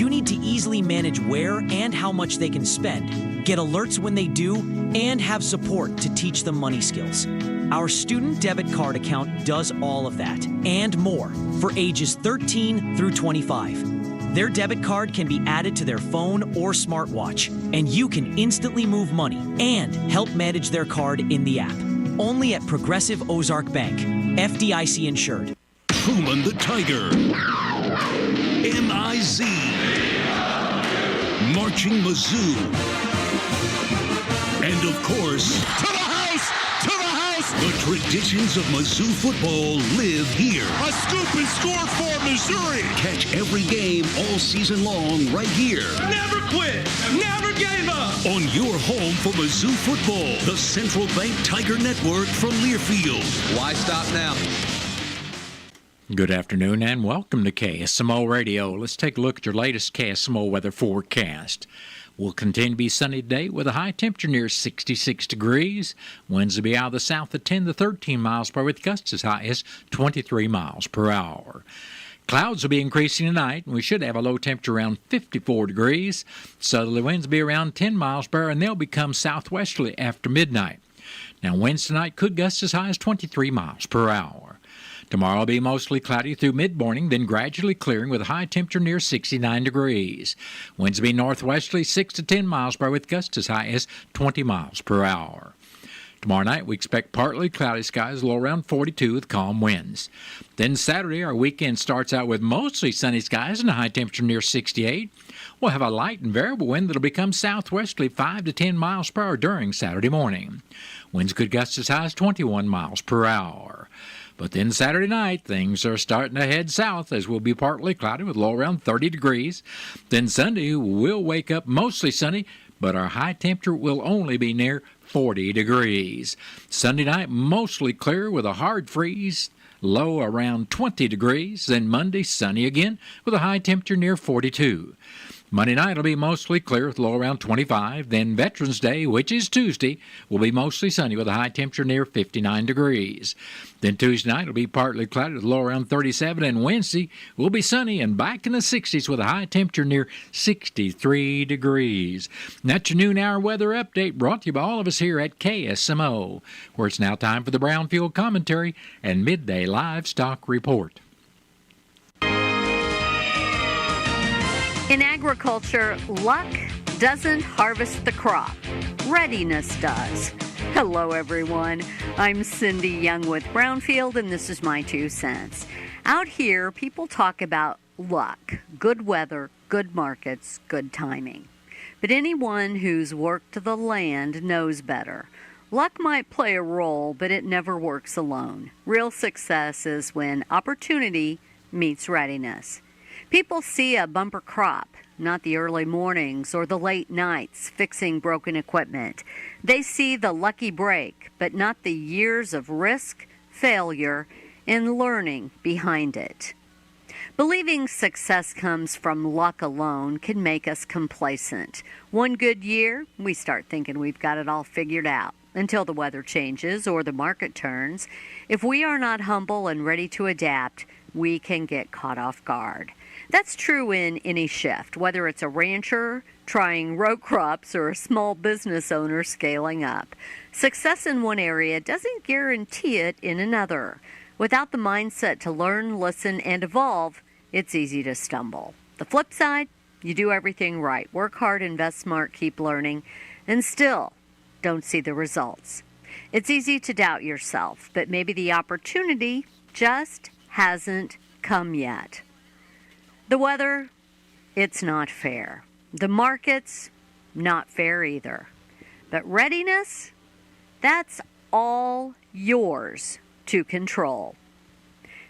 you need to easily manage where and how much they can spend, get alerts when they do, and have support to teach them money skills. Our student debit card account does all of that and more for ages 13 through 25. Their debit card can be added to their phone or smartwatch, and you can instantly move money and help manage their card in the app. Only at Progressive Ozark Bank, FDIC insured. Truman the Tiger. M-I-Z. Marching Mizzou. And of course, to the house! To the house! The traditions of Mizzou football live here. A scoop and score for Missouri! Catch every game all season long right here. Never quit! Never gave up! On your home for Mizzou football, the Central Bank Tiger Network from Learfield. Why stop now? Good afternoon and welcome to KSMO Radio. Let's take a look at your latest KSMO weather forecast. Will continue to be sunny today with a high temperature near 66 degrees. Winds will be out of the south at 10 to 13 miles per hour with gusts as high as 23 miles per hour. Clouds will be increasing tonight, and we should have a low temperature around 54 degrees. Southerly winds will be around 10 miles per hour, and they'll become southwesterly after midnight. Now, winds tonight could gust as high as 23 miles per hour. Tomorrow will be mostly cloudy through mid-morning, then gradually clearing with a high temperature near 69 degrees. Winds will be northwesterly 6 to 10 miles per hour with gusts as high as 20 miles per hour. Tomorrow night, we expect partly cloudy skies, low around 42 with calm winds. Then Saturday, our weekend starts out with mostly sunny skies and a high temperature near 68. We'll have a light and variable wind that will become southwesterly 5 to 10 miles per hour during Saturday morning. Winds could gust as high as 21 miles per hour. But then Saturday night, things are starting to head south as we'll be partly cloudy with low around 30 degrees. Then Sunday, we'll wake up mostly sunny, but our high temperature will only be near 40 degrees. Sunday night, mostly clear with a hard freeze, low around 20 degrees. Then Monday, sunny again with a high temperature near 42. Monday night will be mostly clear with low around 25. Then Veterans Day, which is Tuesday, will be mostly sunny with a high temperature near 59 degrees. Then Tuesday night will be partly cloudy with low around 37. And Wednesday will be sunny and back in the 60s with a high temperature near 63 degrees. And that's your noon hour weather update brought to you by all of us here at KSMO, where it's now time for the Brownfield Commentary and Midday Livestock Report. In agriculture, luck doesn't harvest the crop. Readiness does. Hello, everyone. I'm Cindy Young with Brownfield, and this is my 2 cents. Out here, people talk about luck, good weather, good markets, good timing. But anyone who's worked the land knows better. Luck might play a role, but it never works alone. Real success is when opportunity meets readiness. People see a bumper crop, not the early mornings or the late nights fixing broken equipment. They see the lucky break, but not the years of risk, failure, and learning behind it. Believing success comes from luck alone can make us complacent. One good year, we start thinking we've got it all figured out until the weather changes or the market turns. If we are not humble and ready to adapt, we can get caught off guard. That's true in any shift, whether it's a rancher trying row crops or a small business owner scaling up. Success in one area doesn't guarantee it in another. Without the mindset to learn, listen, and evolve, it's easy to stumble. The flip side, you do everything right. Work hard, invest smart, keep learning, and still don't see the results. It's easy to doubt yourself, but maybe the opportunity just hasn't come yet. The weather, it's not fair. The markets, not fair either. But readiness, that's all yours to control.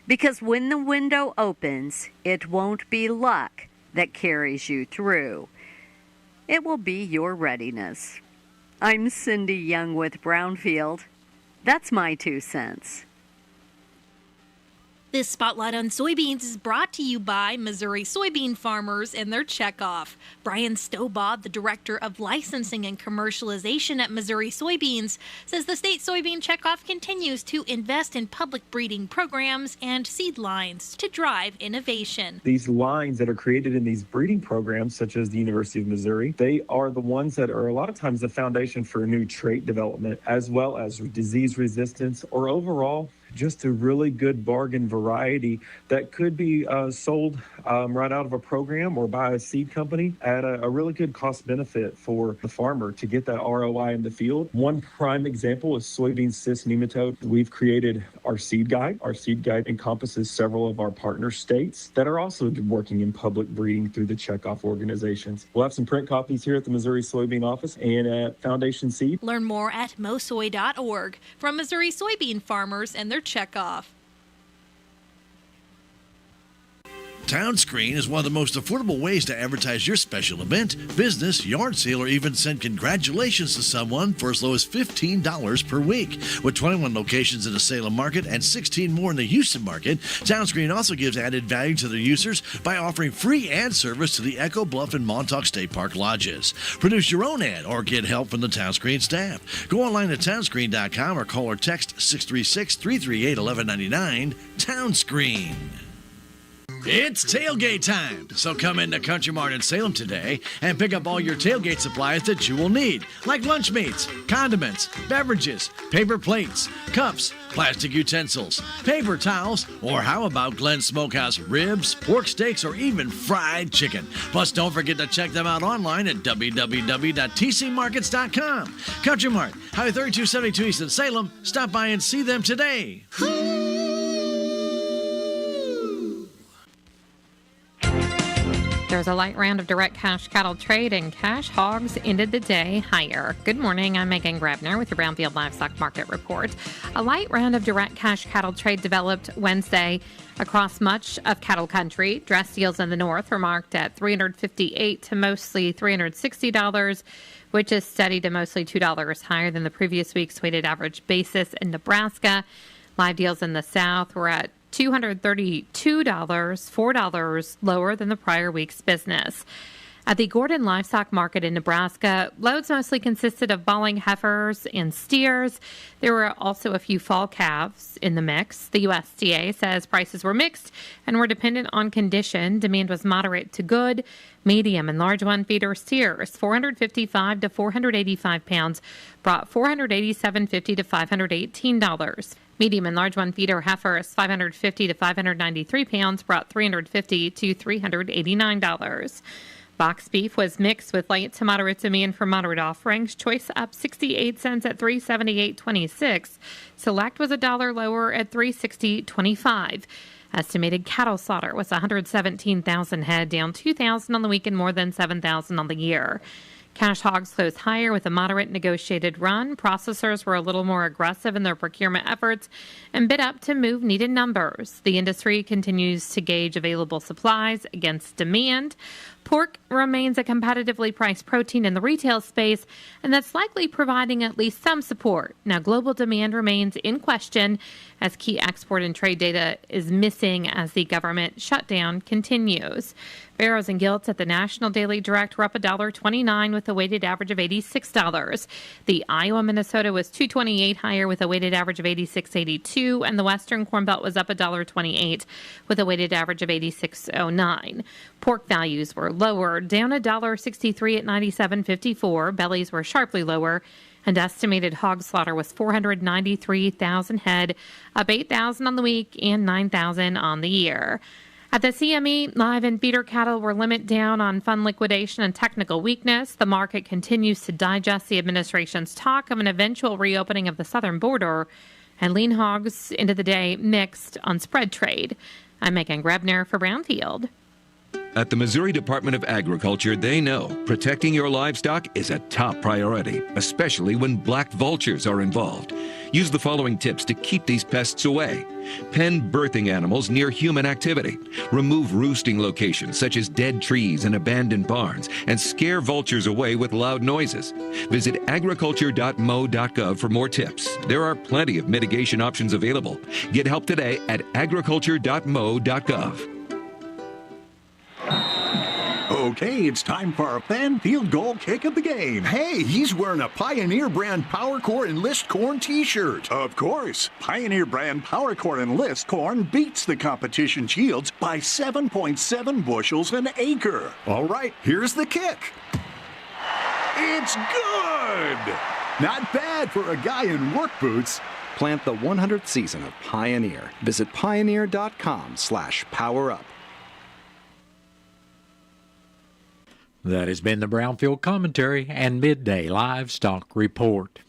Because when the window opens, it won't be luck that carries you through. It will be your readiness. I'm Cindy Young with Brownfield. That's my 2 cents. This Spotlight on Soybeans is brought to you by Missouri soybean farmers and their checkoff. Brian Stobaugh, the Director of Licensing and Commercialization at Missouri Soybeans, says the state soybean checkoff continues to invest in public breeding programs and seed lines to drive innovation. These lines that are created in these breeding programs, such as the University of Missouri, they are the ones that are a lot of times the foundation for new trait development, as well as disease resistance, or overall just a really good bargain variety that could be sold right out of a program or by a seed company at a really good cost benefit for the farmer to get that ROI in the field. One prime example is soybean cyst nematode. We've created our seed guide. Our seed guide encompasses several of our partner states that are also working in public breeding through the checkoff organizations. We'll have some print copies here at the Missouri Soybean Office and at Foundation Seed. Learn more at mosoy.org. From Missouri soybean farmers and their checkoff. TownScreen is one of the most affordable ways to advertise your special event, business, yard sale, or even send congratulations to someone for as low as $15 per week. With 21 locations in the Salem market and 16 more in the Houston market, TownScreen also gives added value to their users by offering free ad service to the Echo Bluff and Montauk State Park lodges. Produce your own ad or get help from the TownScreen staff. Go online to townscreen.com or call or text 636-338-1199. TownScreen. It's tailgate time, so come into Country Mart in Salem today and pick up all your tailgate supplies that you will need, like lunch meats, condiments, beverages, paper plates, cups, plastic utensils, paper towels, or how about Glenn Smokehouse ribs, pork steaks, or even fried chicken. Plus, don't forget to check them out online at www.tcmarkets.com. Country Mart, Highway 3272 East in Salem. Stop by and see them today. There's a light round of direct cash cattle trade, and cash hogs ended the day higher. Good morning, I'm Megan Grabner with your Brownfield Livestock Market Report. A light round of direct cash cattle trade developed Wednesday across much of cattle country. Dress deals in the north were marked at $358 to mostly $360, which is steady to mostly $2 higher than the previous week's weighted average basis in Nebraska. Live deals in the south were at $232, $4 lower than the prior week's business. At the Gordon Livestock Market in Nebraska, loads mostly consisted of balling heifers and steers. There were also a few fall calves in the mix. The USDA says prices were mixed and were dependent on condition. Demand was moderate to good. Medium and large one feeder steers, 455 to 485 pounds, brought $487.50 to $518. Medium and large one feeder heifers, 550 to 593 pounds, brought $350 to $389. Box beef was mixed with light to moderate demand for moderate offerings. Choice up 68 cents at $378.26. Select was $1 lower at $360.25. Estimated cattle slaughter was 117,000 head, down 2,000 on the week and more than 7,000 on the year. Cash hogs closed higher with a moderate negotiated run. Processors were a little more aggressive in their procurement efforts and bid up to move needed numbers. The industry continues to gauge available supplies against demand. Pork remains a competitively priced protein in the retail space, and that's likely providing at least some support. Now, global demand remains in question as key export and trade data is missing as the government shutdown continues. Farrows and Gilts at the National Daily Direct were up $1.29 with a weighted average of $86. The Iowa Minnesota was $2.28 higher with a weighted average of $86.82, and the Western Corn Belt was up $1.28 with a weighted average of $86.09. Pork values were lower, down $1.63 at $97.54. Bellies were sharply lower, and estimated hog slaughter was 493,000 head, up 8,000 on the week and 9,000 on the year. At the CME, live and feeder cattle were limit down on fund liquidation and technical weakness. The market continues to digest the administration's talk of an eventual reopening of the southern border, and lean hogs into the day mixed on spread trade. I'm Megan Grebner for Brownfield. At the Missouri Department of Agriculture, they know protecting your livestock is a top priority, especially when black vultures are involved. Use the following tips to keep these pests away. Pen birthing animals near human activity. Remove roosting locations such as dead trees and abandoned barns, and scare vultures away with loud noises. Visit agriculture.mo.gov for more tips. There are plenty of mitigation options available. Get help today at agriculture.mo.gov. Okay, it's time for our fan field goal kick of the game. Hey, he's wearing a Pioneer brand Power Core Enlist Corn t-shirt. Of course, Pioneer brand Power Core Enlist Corn beats the competition yields by 7.7 bushels an acre. All right, here's the kick. It's good! Not bad for a guy in work boots. Plant the 100th season of Pioneer. Visit pioneer.com/powerup. That has been the Brownfield Commentary and Midday Livestock Report.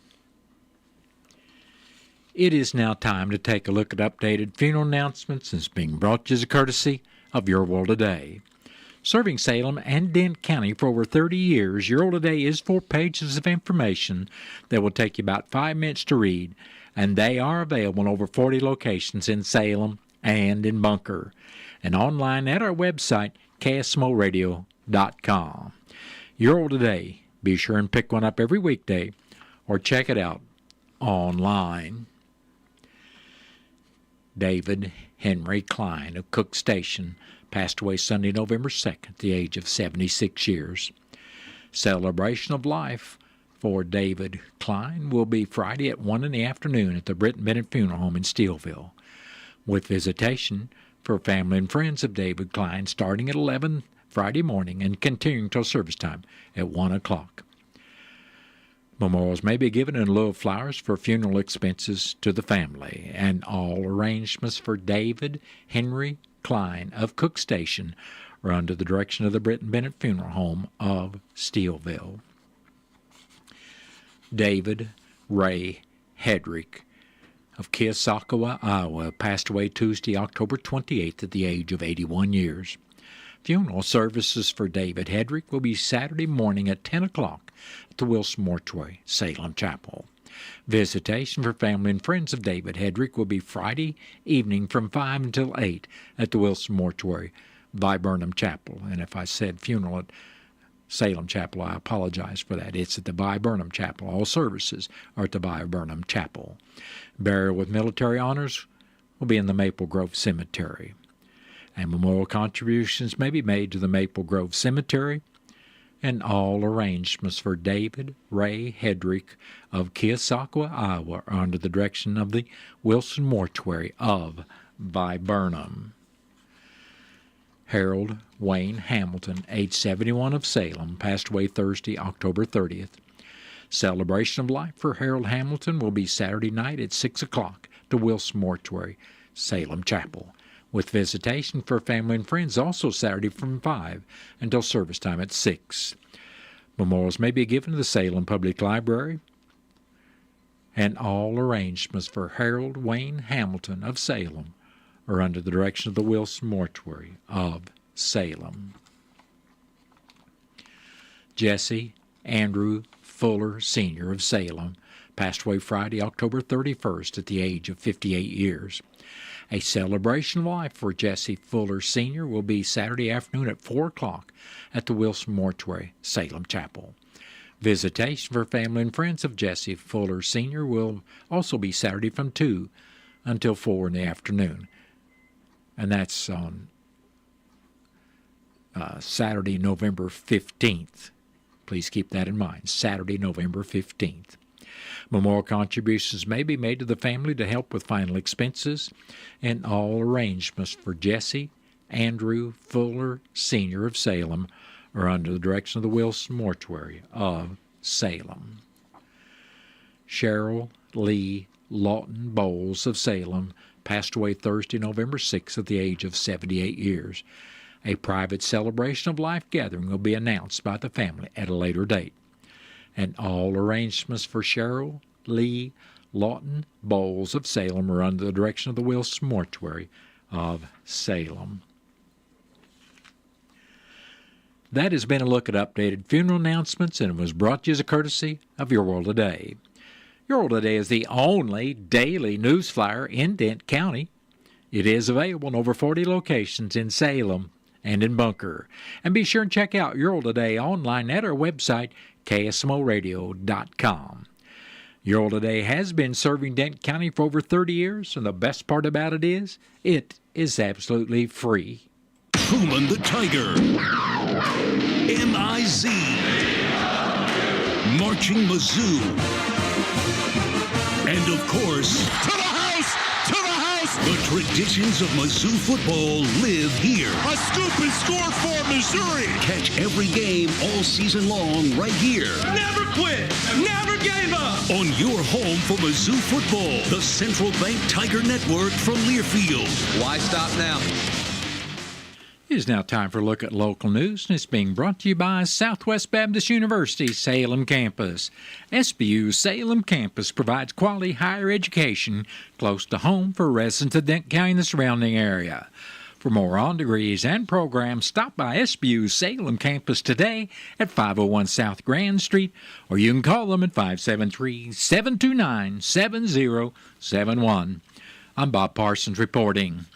It is now time to take a look at updated funeral announcements, and it's being brought to you as a courtesy of Your World Today. Serving Salem and Dent County for over 30 years, Your World Today is 4 pages of information that will take you about 5 minutes to read, and they are available in over 40 locations in Salem and in Bunker, and online at our website, KSMOradio.com. Your World Today. Be sure and pick one up every weekday or check it out online. David Henry Klein of Cook Station passed away Sunday, November 2nd, at the age of 76 years. Celebration of life for David Klein will be Friday at 1 in the afternoon at the Britton Bennett Funeral Home in Steelville, with visitation for family and friends of David Klein starting at 11 Friday morning and continuing till service time at 1 o'clock. Memorials may be given in lieu of flowers for funeral expenses to the family, and all arrangements for David Henry Klein of Cook Station are under the direction of the Britton Bennett Funeral Home of Steelville. David Ray Hedrick of Keosauqua, Iowa, passed away Tuesday, October 28th at the age of 81 years. Funeral services for David Hedrick will be Saturday morning at 10 o'clock at the Wilson Mortuary, Salem Chapel. Visitation for family and friends of David Hedrick will be Friday evening from 5 until 8 at the Wilson Mortuary, Viburnum Chapel. And if I said funeral at Salem Chapel, I apologize for that. It's at the Viburnum Chapel. All services are at the Viburnum Chapel. Burial with military honors will be in the Maple Grove Cemetery. And memorial contributions may be made to the Maple Grove Cemetery, and all arrangements for David Ray Hedrick of Keosauqua, Iowa, are under the direction of the Wilson Mortuary of Viburnum. Harold Wayne Hamilton, age 71 of Salem, passed away Thursday, October 30th. Celebration of life for Harold Hamilton will be Saturday night at 6 o'clock to Wilson Mortuary, Salem Chapel, with visitation for family and friends also Saturday from 5 until service time at 6. Memorials may be given to the Salem Public Library, and all arrangements for Harold Wayne Hamilton of Salem are under the direction of the Wilson Mortuary of Salem. Jesse Andrew Fuller, Sr. of Salem, passed away Friday, October 31st at the age of 58 years. A celebration of life for Jesse Fuller Sr. will be Saturday afternoon at 4 o'clock at the Wilson Mortuary, Salem Chapel. Visitation for family and friends of Jesse Fuller Sr. will also be Saturday from 2 until 4 in the afternoon. And that's on Saturday, November 15th. Please keep that in mind, Saturday, November 15th. Memorial contributions may be made to the family to help with final expenses, and all arrangements for Jesse Andrew Fuller, Sr. of Salem are under the direction of the Wilson Mortuary of Salem. Cheryl Lee Lawton Bowles of Salem passed away Thursday, November 6th at the age of 78 years. A private celebration of life gathering will be announced by the family at a later date, and all arrangements for Cheryl Lee Lawton Bowles of Salem are under the direction of the Wilson Mortuary of Salem. That has been a look at updated funeral announcements, and it was brought to you as a courtesy of Your World Today. Your World Today is the only daily news flyer in Dent County. It is available in over 40 locations in Salem and in Bunker. And be sure and check out Your World Today online at our website, KSMOradio.com. Your World Today has been serving Dent County for over 30 years, and the best part about it is absolutely free. Truman the Tiger. M-I-Z. Marching Mizzou. And of course, To the house! To the house! the traditions of Mizzou football live here. A scoop and score for Missouri! Catch every game all season long right here. Never quit. Never gave up. On your home for Mizzou football, the Central Bank Tiger Network from Learfield. Why stop now? It is now time for a look at local news, and it's being brought to you by Southwest Baptist University Salem Campus. SBU Salem Campus provides quality higher education close to home for residents of Dent County and the surrounding area. For more on degrees and programs, stop by SBU Salem Campus today at 501 South Grand Street, or you can call them at 573-729-7071. I'm Bob Parsons reporting.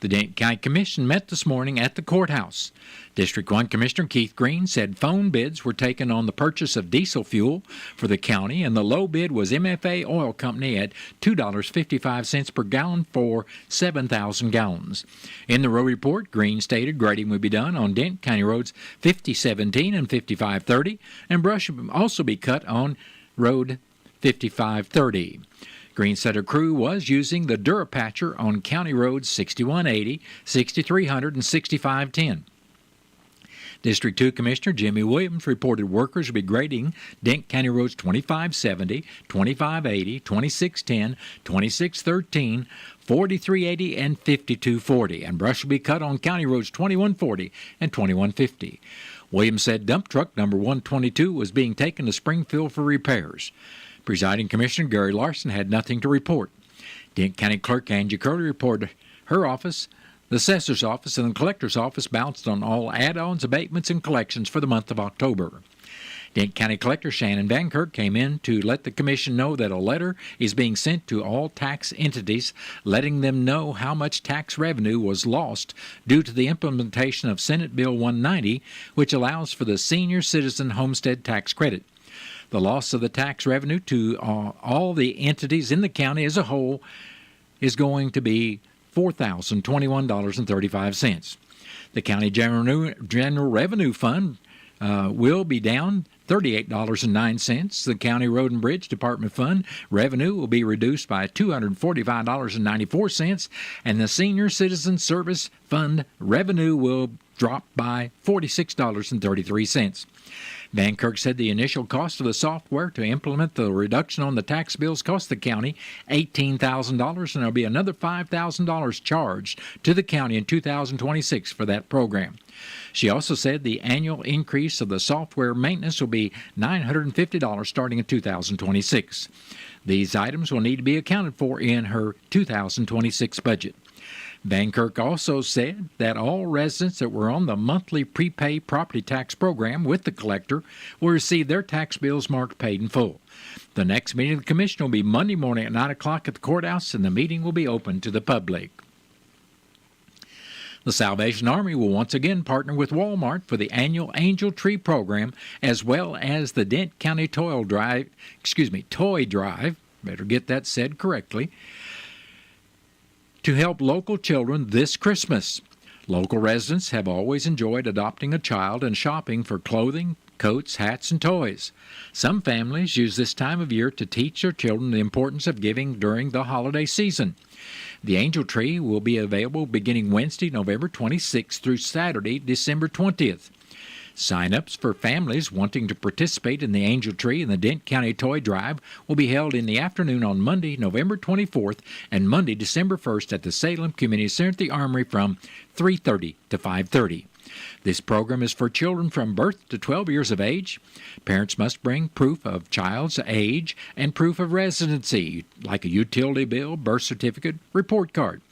The Dent County Commission met this morning at the courthouse. District 1 Commissioner Keith Green said phone bids were taken on the purchase of diesel fuel for the county, and the low bid was MFA Oil Company at $2.55 per gallon for 7,000 gallons. In the road report, Green stated grading would be done on Dent County roads 5017 and 5530, and brush would also be cut on road 5530. Green said her crew was using the Durapatcher on county roads 6180, 6300, and 6510. District 2 Commissioner Jimmy Williams reported workers will be grading Dent County roads 2570, 2580, 2610, 2613, 4380, and 5240, and brush will be cut on county roads 2140 and 2150. Williams said dump truck number 122 was being taken to Springfield for repairs. Presiding Commissioner Gary Larson had nothing to report. Dent County Clerk Angie Curley reported her office, the Assessor's Office, and the Collector's Office bounced on all add-ons, abatements, and collections for the month of October. Dent County Collector Shannon Van Kirk came in to let the Commission know that a letter is being sent to all tax entities letting them know how much tax revenue was lost due to the implementation of Senate Bill 190, which allows for the Senior Citizen Homestead Tax Credit. The loss of the tax revenue to all the entities in the county as a whole is going to be $4,021.35. The County General Revenue Fund will be down $38.09. The County Road and Bridge Department Fund revenue will be reduced by $245.94, and the Senior Citizen Service Fund revenue will drop by $46.33. Van Kirk said the initial cost of the software to implement the reduction on the tax bills cost the county $18,000, and there will be another $5,000 charged to the county in 2026 for that program. She also said the annual increase of the software maintenance will be $950 starting in 2026. These items will need to be accounted for in her 2026 budget. Van Kirk also said that all residents that were on the monthly prepay property tax program with the collector will receive their tax bills marked paid in full. The next meeting of the Commission will be Monday morning at 9 o'clock at the courthouse, and the meeting will be open to the public. The Salvation Army will once again partner with Walmart for the annual Angel Tree Program, as well as the Dent County Toy Drive, better get that said correctly, to help local children this Christmas. Local residents have always enjoyed adopting a child and shopping for clothing, coats, hats, and toys. Some families use this time of year to teach their children the importance of giving during the holiday season. The Angel Tree will be available beginning Wednesday, November 26th through Saturday, December 20th. Sign-ups for families wanting to participate in the Angel Tree and the Dent County Toy Drive will be held in the afternoon on Monday, November 24th, and Monday, December 1st at the Salem Community Center at the Armory from 3:30 to 5:30. This program is for children from birth to 12 years of age. Parents must bring proof of child's age and proof of residency, like a utility bill, birth certificate, report card.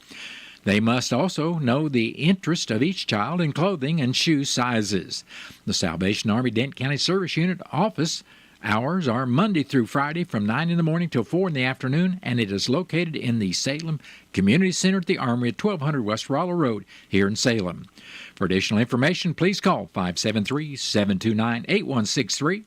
They must also know the interest of each child in clothing and shoe sizes. The Salvation Army Dent County Service Unit office Hours are Monday through Friday from 9 in the morning till 4 in the afternoon, and it is located in the Salem Community Center at the Armory at 1200 West Rollo Road here in Salem. For additional information, please call 573-729-8163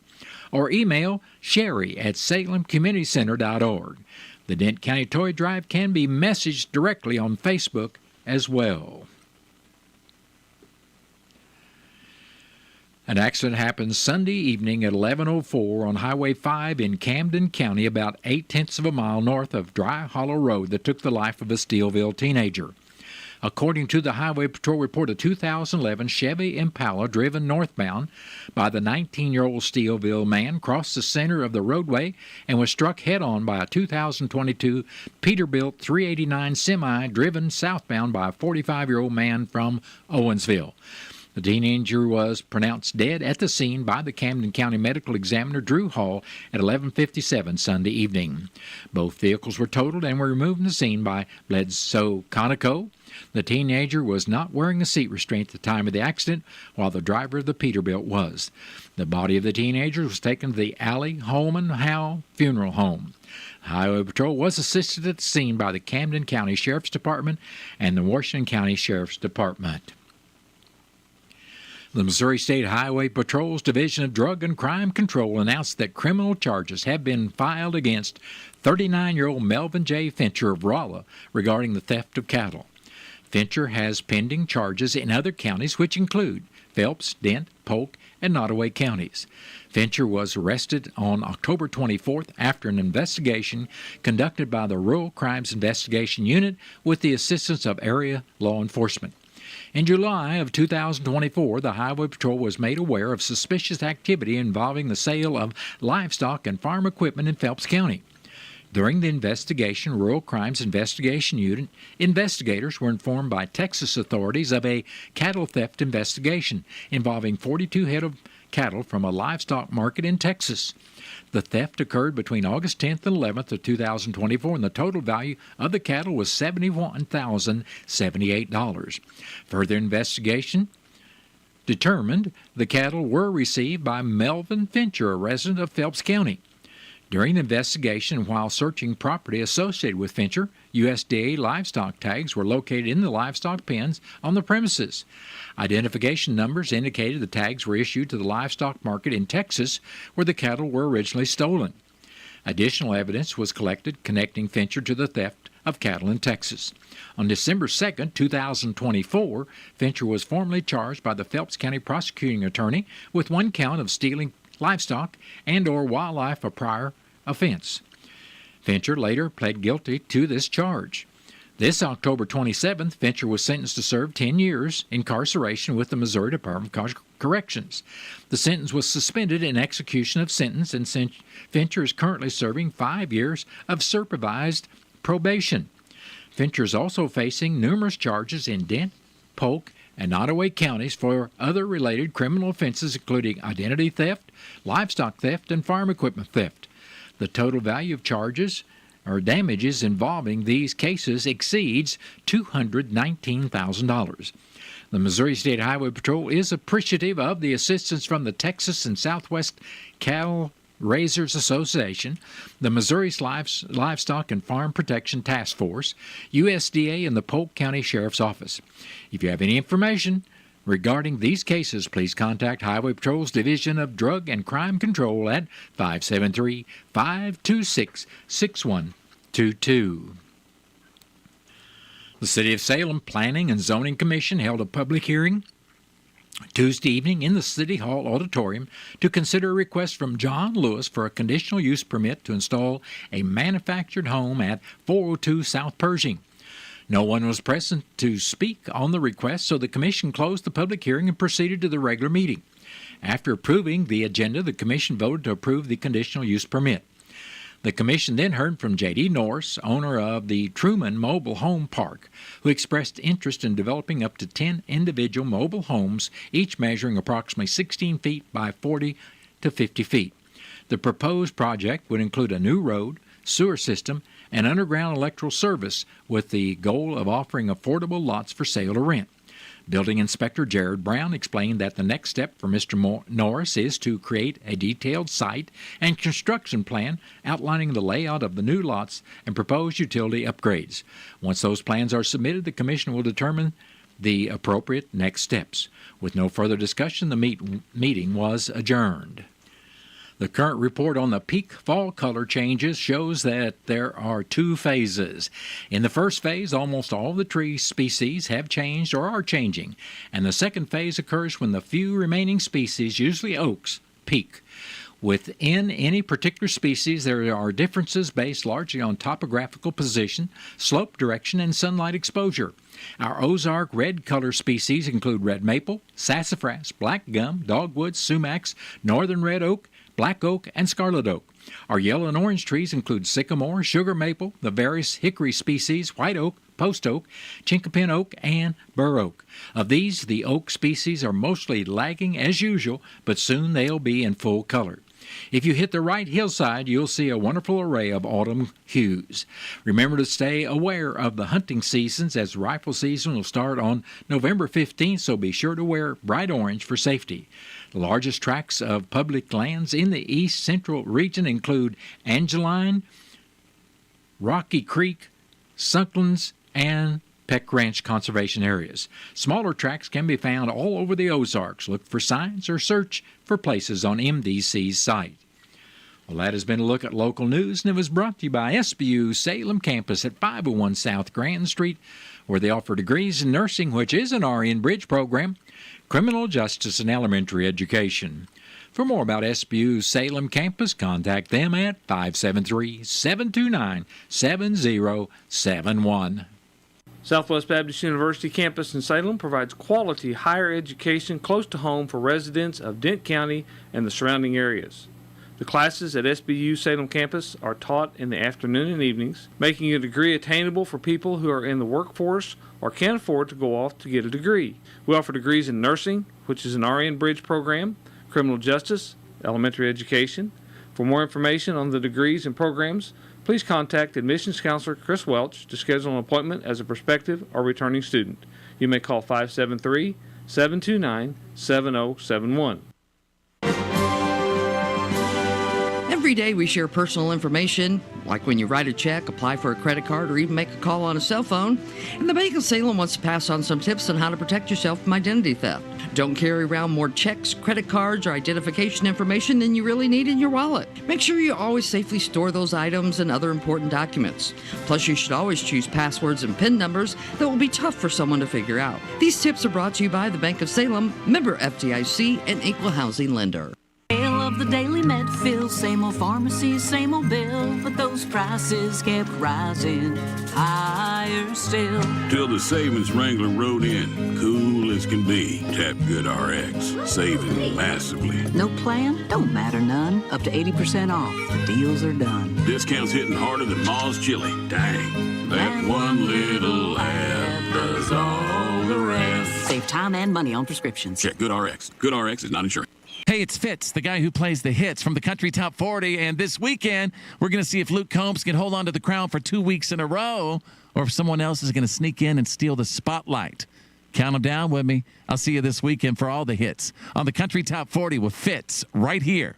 or email sherry@salemcommunitycenter.org. The Dent County Toy Drive can be messaged directly on Facebook as well. An accident happened Sunday evening at 11:04 on Highway 5 in Camden County, about 0.8 of a mile north of Dry Hollow Road, that took the life of a Steelville teenager. According to the Highway Patrol report, a 2011 Chevy Impala driven northbound by the 19-year-old Steelville man crossed the center of the roadway and was struck head-on by a 2022 Peterbilt 389 semi driven southbound by a 45-year-old man from Owensville. The teenager was pronounced dead at the scene by the Camden County Medical Examiner Drew Hall at 11:57 Sunday evening. Both vehicles were totaled and were removed from the scene by Bledsoe Conoco. The teenager was not wearing a seat restraint at the time of the accident, while the driver of the Peterbilt was. The body of the teenager was taken to the Alley Holman Howe Funeral Home. Highway Patrol was assisted at the scene by the Camden County Sheriff's Department and the Washington County Sheriff's Department. The Missouri State Highway Patrol's Division of Drug and Crime Control announced that criminal charges have been filed against 39-year-old Melvin J. Fincher of Rolla regarding the theft of cattle. Fincher has pending charges in other counties, which include Phelps, Dent, Polk, and Nottoway counties. Fincher was arrested on October 24th after an investigation conducted by the Rural Crimes Investigation Unit with the assistance of area law enforcement. In July of 2024, the Highway Patrol was made aware of suspicious activity involving the sale of livestock and farm equipment in Phelps County. During the investigation, Rural Crimes Investigation Unit investigators were informed by Texas authorities of a cattle theft investigation involving 42 head of cattle from a livestock market in Texas. The theft occurred between August 10th and 11th of 2024, and the total value of the cattle was $71,078. Further investigation determined the cattle were received by Melvin Fincher, a resident of Phelps County. During the investigation, while searching property associated with Fincher, USDA livestock tags were located in the livestock pens on the premises. Identification numbers indicated the tags were issued to the livestock market in Texas, where the cattle were originally stolen. Additional evidence was collected connecting Fincher to the theft of cattle in Texas. On December 2, 2024, Fincher was formally charged by the Phelps County prosecuting attorney with one count of stealing livestock and/or wildlife, a prior offense. Fincher later pled guilty to this charge. This October 27th, Fincher was sentenced to serve 10 years incarceration with the Missouri Department of Corrections. The sentence was suspended in execution of sentence, and Fincher is currently serving 5 years of supervised probation. Fincher is also facing numerous charges in Dent, Polk, and Nottoway counties for other related criminal offenses, including identity theft, livestock theft, and farm equipment theft. The total value of charges or damages involving these cases exceeds $219,000. The Missouri State Highway Patrol is appreciative of the assistance from the Texas and Southwest Cattle Raisers Association, the Missouri Livestock and Farm Protection Task Force, USDA, and the Polk County Sheriff's Office. If you have any information regarding these cases, please contact Highway Patrol's Division of Drug and Crime Control at 573-526-6122. The City of Salem Planning and Zoning Commission held a public hearing Tuesday evening in the City Hall auditorium to consider a request from John Lewis for a conditional use permit to install a manufactured home at 402 South Pershing. No one was present to speak on the request, so the Commission closed the public hearing and proceeded to the regular meeting. After approving the agenda, the Commission voted to approve the conditional use permit. The Commission then heard from J.D. Norris, owner of the Truman Mobile Home Park, who expressed interest in developing up to 10 individual mobile homes, each measuring approximately 16 feet by 40 to 50 feet. The proposed project would include a new road, sewer system, and underground electrical service with the goal of offering affordable lots for sale or rent. Building Inspector Jared Brown explained that the next step for Mr. Norris is to create a detailed site and construction plan outlining the layout of the new lots and proposed utility upgrades. Once those plans are submitted, the Commission will determine the appropriate next steps. With no further discussion, the meeting was adjourned. The current report on the peak fall color changes shows that there are two phases. In the first phase, almost all the tree species have changed or are changing, and the second phase occurs when the few remaining species, usually oaks, peak. Within any particular species, there are differences based largely on topographical position, slope direction, and sunlight exposure. Our Ozark red color species include red maple, sassafras, black gum, dogwood, sumacs, northern red oak, black oak, and scarlet oak. Our yellow and orange trees include sycamore, sugar maple, the various hickory species, white oak, post oak, chinkapin oak, and bur oak. Of these, the oak species are mostly lagging as usual, but soon they'll be in full color. If you hit the right hillside, you'll see a wonderful array of autumn hues. Remember to stay aware of the hunting seasons, as rifle season will start on November 15th, so be sure to wear bright orange for safety. The largest tracts of public lands in the east central region include Angeline, Rocky Creek, Sunklands, and Peck Ranch conservation areas. Smaller tracts can be found all over the Ozarks. Look for signs or search for places on MDC's site. Well, that has been a look at local news, and it was brought to you by SBU Salem Campus at 501 South Grand Street, where they offer degrees in nursing, which is an RN Bridge program, criminal justice, and elementary education. For more about SBU Salem Campus, contact them at 573-729-7071. Southwest Baptist University campus in Salem provides quality higher education close to home for residents of Dent County and the surrounding areas. The classes at SBU Salem campus are taught in the afternoon and evenings, making a degree attainable for people who are in the workforce or can't afford to go off to get a degree. We offer degrees in nursing, which is an RN Bridge program, criminal justice, elementary education. For more information on the degrees and programs, please contact admissions counselor Chris Welch to schedule an appointment as a prospective or returning student. You may call 573-729-7071. Every day we share personal information, like when you write a check, apply for a credit card, or even make a call on a cell phone. And the Bank of Salem wants to pass on some tips on how to protect yourself from identity theft. Don't carry around more checks, credit cards, or identification information than you really need in your wallet. Make sure you always safely store those items and other important documents. Plus, you should always choose passwords and PIN numbers that will be tough for someone to figure out. These tips are brought to you by the Bank of Salem, member FDIC, and equal housing lender. Tale of the daily Medfield, same old pharmacy, same old bill, but those prices kept rising higher still. Till the savings wrangler rode in, cool as can be. Tap Good RX, saving massively. No plan? Don't matter none. Up to 80% off. The deals are done. Discounts hitting harder than Ma's chili. Dang, that one little ad does all the rest. Save time and money on prescriptions. Check Good RX. Good RX is not insurance. Hey, it's Fitz, the guy who plays the hits from the Country Top 40, and this weekend we're going to see if Luke Combs can hold on to the crown for 2 weeks in a row, or if someone else is going to sneak in and steal the spotlight. Count them down with me. I'll see you this weekend for all the hits on the Country Top 40 with Fitz right here.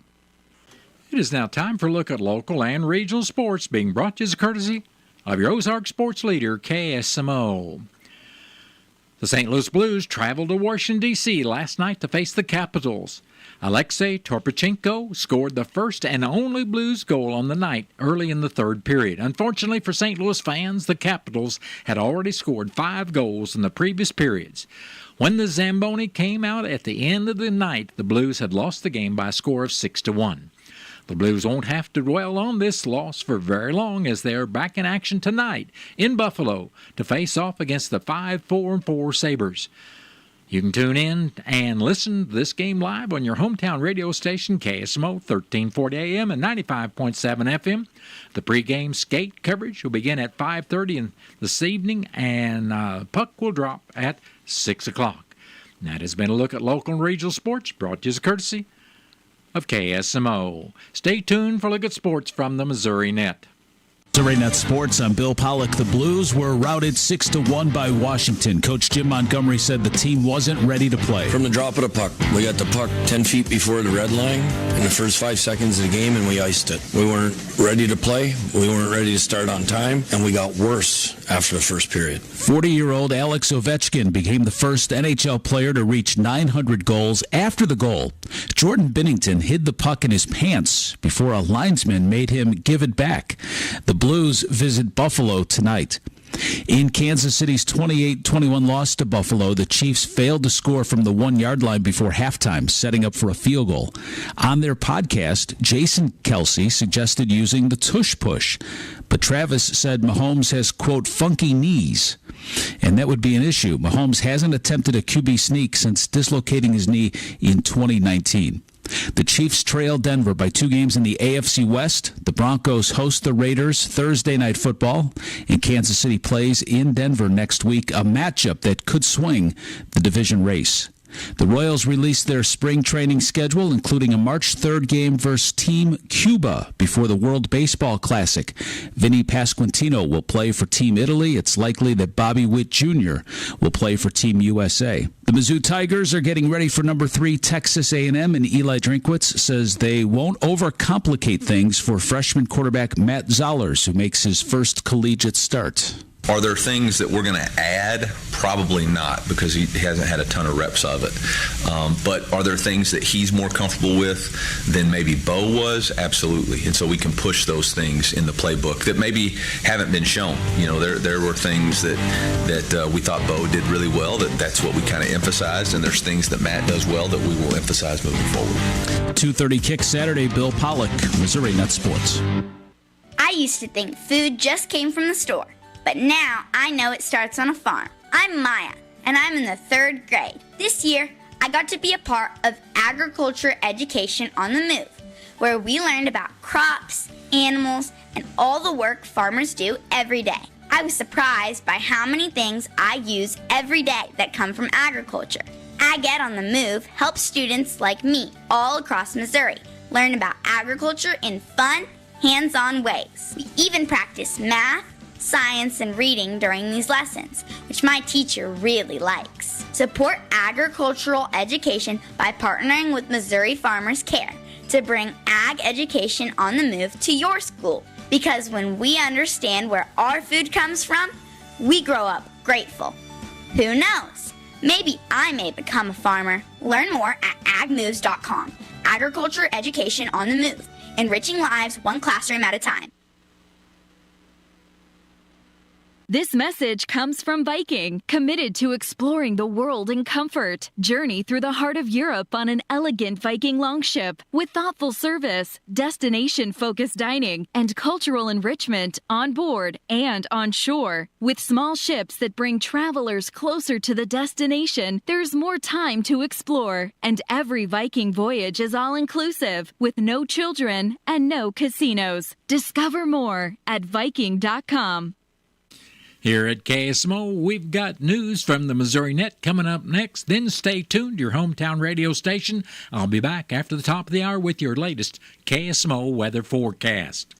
It is now time for a look at local and regional sports, being brought to you as a courtesy of your Ozark sports leader, KSMO. The St. Louis Blues traveled to Washington, D.C. last night to face the Capitals. Alexei Torpachenko scored the first and only Blues goal on the night early in the third period. Unfortunately for St. Louis fans, the Capitals had already scored 5 goals in the previous periods. When the Zamboni came out at the end of the night, the Blues had lost the game by a score of 6-1. The Blues won't have to dwell on this loss for very long, as they are back in action tonight in Buffalo to face off against the 5-4-4 Sabres. You can tune in and listen to this game live on your hometown radio station, KSMO, 1340 AM and 95.7 FM. The pregame skate coverage will begin at 5:30 this evening, and puck will drop at 6 o'clock. And that has been a look at local and regional sports, brought to you as a courtesy of KSMO. Stay tuned for a look at sports from the Missouri Net. Missouri Net Sports, I'm Bill Pollock. The Blues were routed 6-1 by Washington. Coach Jim Montgomery said the team wasn't ready to play. From the drop of the puck, we got the puck 10 feet before the red line in the first 5 seconds of the game, and we iced it. We weren't ready to play. We weren't ready to start on time, and we got worse after the first period. 40-year-old Alex Ovechkin became the first NHL player to reach 900 goals after the goal. Jordan Binnington hid the puck in his pants before a linesman made him give it back. The Blues visit Buffalo tonight. In Kansas City's 28-21 loss to Buffalo, the Chiefs failed to score from the 1-yard line before halftime, setting up for a field goal. On their podcast, Jason Kelsey suggested using the tush push, but Travis said Mahomes has, quote, funky knees, and that would be an issue. Mahomes hasn't attempted a QB sneak since dislocating his knee in 2019. The Chiefs trail Denver by 2 games in the AFC West. The Broncos host the Raiders Thursday Night Football, and Kansas City plays in Denver next week, a matchup that could swing the division race. The Royals released their spring training schedule, including a March 3rd game versus Team Cuba before the World Baseball Classic. Vinny Pasquantino will play for Team Italy. It's likely that Bobby Witt Jr. will play for Team USA. The Mizzou Tigers are getting ready for number 3 Texas A&M, and Eli Drinkwitz says they won't overcomplicate things for freshman quarterback Matt Zollers, who makes his first collegiate start. Are there things that we're going to add? Probably not, because he hasn't had a ton of reps of it. But are there things that he's more comfortable with than maybe Bo was? Absolutely. And so we can push those things in the playbook that maybe haven't been shown. You know, there were things that we thought Bo did really well, that's what we kind of emphasized, and there's things that Matt does well that we will emphasize moving forward. 2:30 kick Saturday, Bill Pollock, Missouri Net Sports. I used to think food just came from the store. But now I know it starts on a farm. I'm Maya, and I'm in the 3rd grade. This year, I got to be a part of Agriculture Education on the Move, where we learned about crops, animals, and all the work farmers do every day. I was surprised by how many things I use every day that come from agriculture. Ag Ed on the Move helps students like me all across Missouri learn about agriculture in fun, hands-on ways. We even practice math, science, and reading during these lessons, which my teacher really likes. Support agricultural education by partnering with Missouri Farmers Care to bring ag education on the move to your school. Because when we understand where our food comes from, we grow up grateful. Who knows? Maybe I may become a farmer. Learn more at agmoves.com. Agriculture education on the move, enriching lives one classroom at a time. This message comes from Viking, committed to exploring the world in comfort. Journey through the heart of Europe on an elegant Viking longship with thoughtful service, destination-focused dining, and cultural enrichment on board and on shore. With small ships that bring travelers closer to the destination, there's more time to explore. And every Viking voyage is all-inclusive, with no children and no casinos. Discover more at Viking.com. Here at KSMO, we've got news from the Missouri Net coming up next. Then stay tuned to your hometown radio station. I'll be back after the top of the hour with your latest KSMO weather forecast.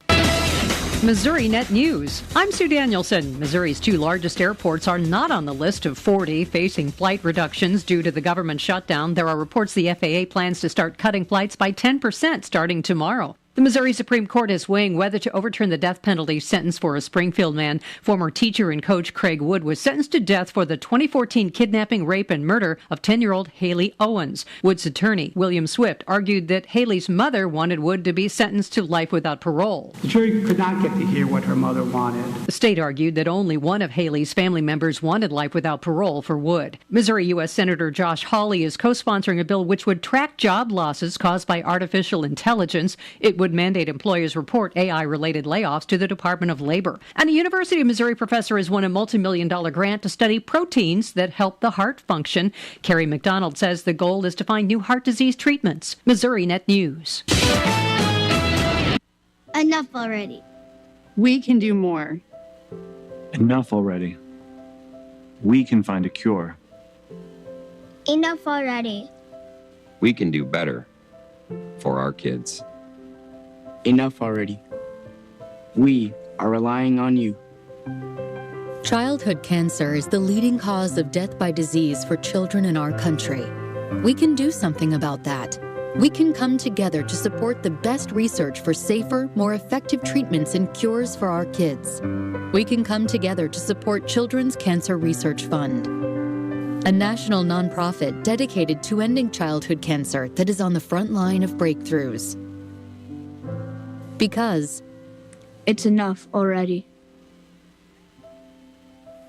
Missouri Net News. I'm Sue Danielson. Missouri's 2 largest airports are not on the list of 40 facing flight reductions due to the government shutdown. There are reports the FAA plans to start cutting flights by 10% starting tomorrow. The Missouri Supreme Court is weighing whether to overturn the death penalty sentence for a Springfield man. Former teacher and coach Craig Wood was sentenced to death for the 2014 kidnapping, rape, and murder of 10-year-old Haley Owens. Wood's attorney, William Swift, argued that Haley's mother wanted Wood to be sentenced to life without parole. The jury could not get to hear what her mother wanted. The state argued that only one of Haley's family members wanted life without parole for Wood. Missouri U.S. Senator Josh Hawley is co-sponsoring a bill which would track job losses caused by artificial intelligence. It would mandate employers report AI-related layoffs to the Department of Labor. And a University of Missouri professor has won a multi-million-dollar grant to study proteins that help the heart function. Carrie McDonald says the goal is to find new heart disease treatments. Missouri Net News. Enough already. We can do more. Enough already. We can find a cure. Enough already. We can do better for our kids. Enough already. We are relying on you. Childhood cancer is the leading cause of death by disease for children in our country. We can do something about that. We can come together to support the best research for safer, more effective treatments and cures for our kids. We can come together to support Children's Cancer Research Fund, a national nonprofit dedicated to ending childhood cancer that is on the front line of breakthroughs. Because It's enough already.